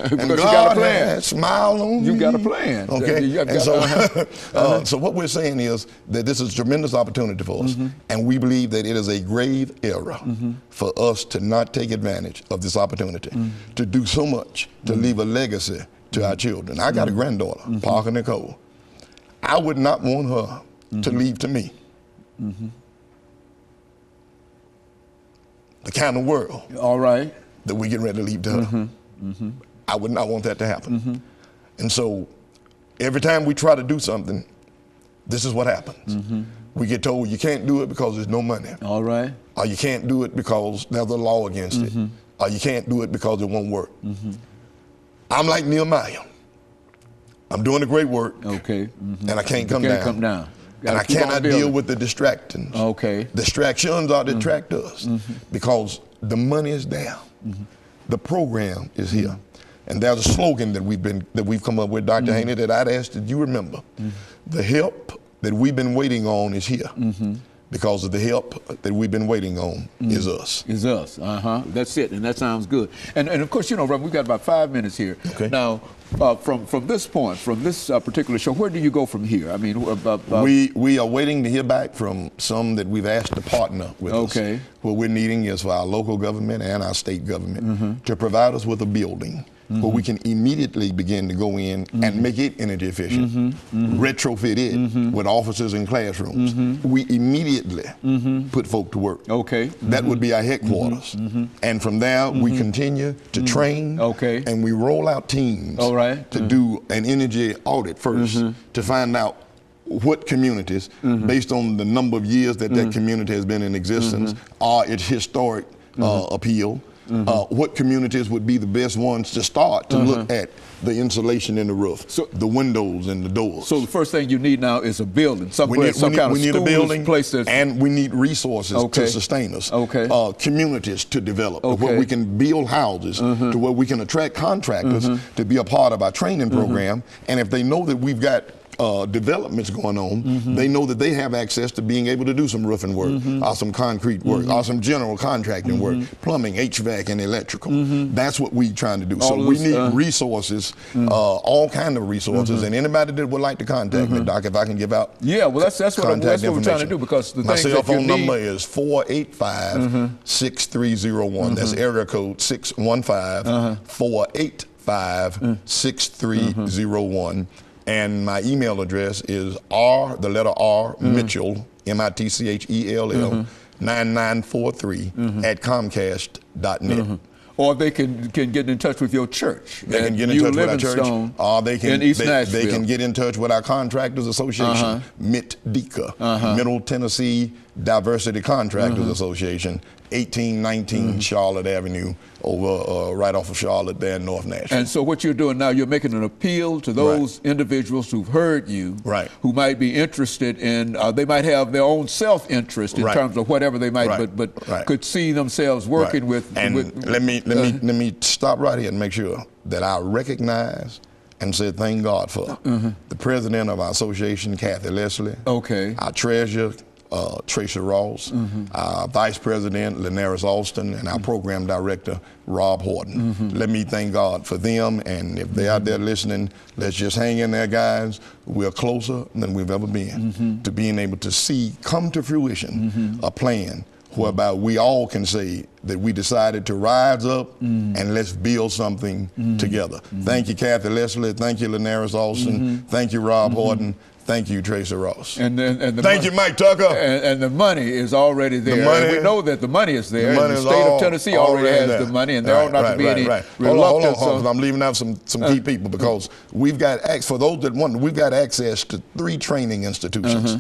Because you got a plan. Has smiled on me. You got a plan. Okay. So what we're saying is that this is a tremendous opportunity for us, and we believe that it is a grave error for us to not take advantage of this opportunity to do so much to leave a legacy to our children. I got a granddaughter, Parker Nicole. I would not want her to leave to me the kind of world that we get ready to leave to her. I would not want that to happen. And so every time we try to do something, this is what happens. We get told you can't do it because there's no money. Or you can't do it because there's a law against it. Or you can't do it because it won't work. I'm like Nehemiah. I'm doing a great work, and I can't come down. And I cannot deal with the distractions. Distractions are detract us because the money is there. The program is here. And there's a slogan that we've come up with, Dr. Haney, that I'd ask that you remember. The help that we've been waiting on is here. Because of the help that we've been waiting on is us. Is us. That's it, and that sounds good. And of course, you know, Reverend, we've got about 5 minutes here. Now, from this point, from this particular show, where do you go from here? I mean, we are waiting to hear back from some that we've asked to partner with us. What we're needing is for our local government and our state government to provide us with a building where we can immediately begin to go in and make it energy efficient, retrofit it with offices and classrooms. We immediately put folk to work. That would be our headquarters. And from there, we continue to train, and we roll out teams to do an energy audit first to find out what communities, based on the number of years that that community has been in existence, are its historic appeal. What communities would be the best ones to start to look at the insulation in the roof, the windows and the doors. So the first thing you need now is a building, some kind of a building, place and we need resources to sustain us, communities to develop, where we can build houses, to where we can attract contractors to be a part of our training program, and if they know that we've got developments going on, they know that they have access to being able to do some roofing work, or some concrete work, or some general contracting work, plumbing, HVAC, and electrical. That's what we're trying to do. So we need resources, all kind of resources, and anybody that would like to contact me, Doc, if I can give out. Yeah, well, that's what we're trying to do, because the my cell phone number is 485-6301. That's area code 615-485-6301. And my email address is Mitchell, M-I-T-C-H-E-L-L, 9943 at Comcast.net. Or they can get in touch with your church. They can get in touch with our church. Or they can get in touch with our Contractors Association, MITDICA, Middle Tennessee Diversity Contractors Association, 1819 Charlotte Avenue, over right off of Charlotte there in North Nashville. And so what you're doing now, you're making an appeal to those individuals who've heard you, who might be interested in, they might have their own self-interest in terms of whatever they might, but could see themselves working with. And let me stop right here and make sure that I recognize and say thank God for the president of our association, Kathy Leslie, our treasurer, Tracy Ross, our Vice President, Linaris Alston, and our Program Director, Rob Horton. Let me thank God for them, and if they're out there listening, let's just hang in there, guys. We're closer than we've ever been to being able to see come to fruition a plan whereby we all can say that we decided to rise up and let's build something together. Thank you, Kathy Leslie. Thank you, Linaris Alston. Thank you, Rob Horton. Thank you, Tracy Ross. Thank you, Mike Tucker. And the money is already there. We know that the money is there. The state of Tennessee already has the money, and there ought not to be any reluctance. Hold on. I'm leaving out some key people, because we've got for those that want, we've got access to 3 training institutions.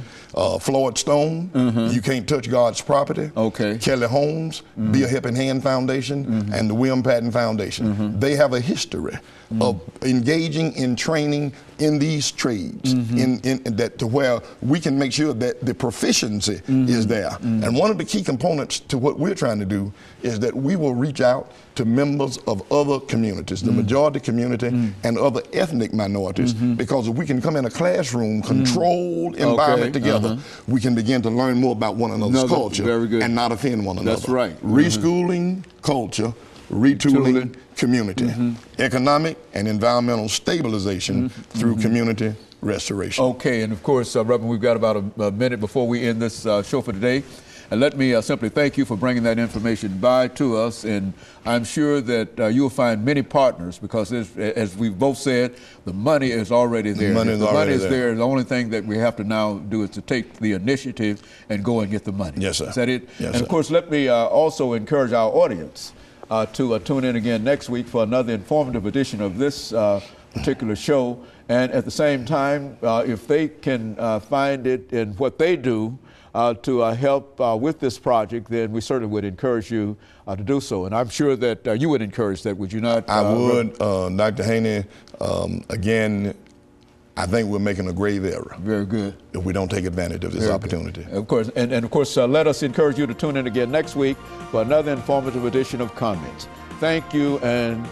Floyd Stone, You Can't Touch God's Property. Kelly Holmes, Be a Hip and Hand Foundation, and the William Patton Foundation. They have a history of engaging in training in these trades, in that to where we can make sure that the proficiency is there. And one of the key components to what we're trying to do is that we will reach out to members of other communities, the majority community and other ethnic minorities, because if we can come in a classroom, controlled environment together, we can begin to learn more about one another's culture and not offend one another. That's right. Reschooling culture retooling, community, economic and environmental stabilization through community restoration. Okay, and of course, Reverend, we've got about a minute before we end this show for today. And let me simply thank you for bringing that information by to us. And I'm sure that you'll find many partners because, as we've both said, the money is already there. The money is there. The only thing that we have to now do is to take the initiative and go and get the money. Yes, sir. Is that it? Yes, and of course, let me also encourage our audience to tune in again next week for another informative edition of this particular show. And at the same time, if they can find it in what they do to help with this project, then we certainly would encourage you to do so. And I'm sure that you would encourage that, would you not? I would. Dr. Haney, again, I think we're making a grave error. Very good. If we don't take advantage of this opportunity. Of course. And of course, let us encourage you to tune in again next week for another informative edition of Comments. Thank you and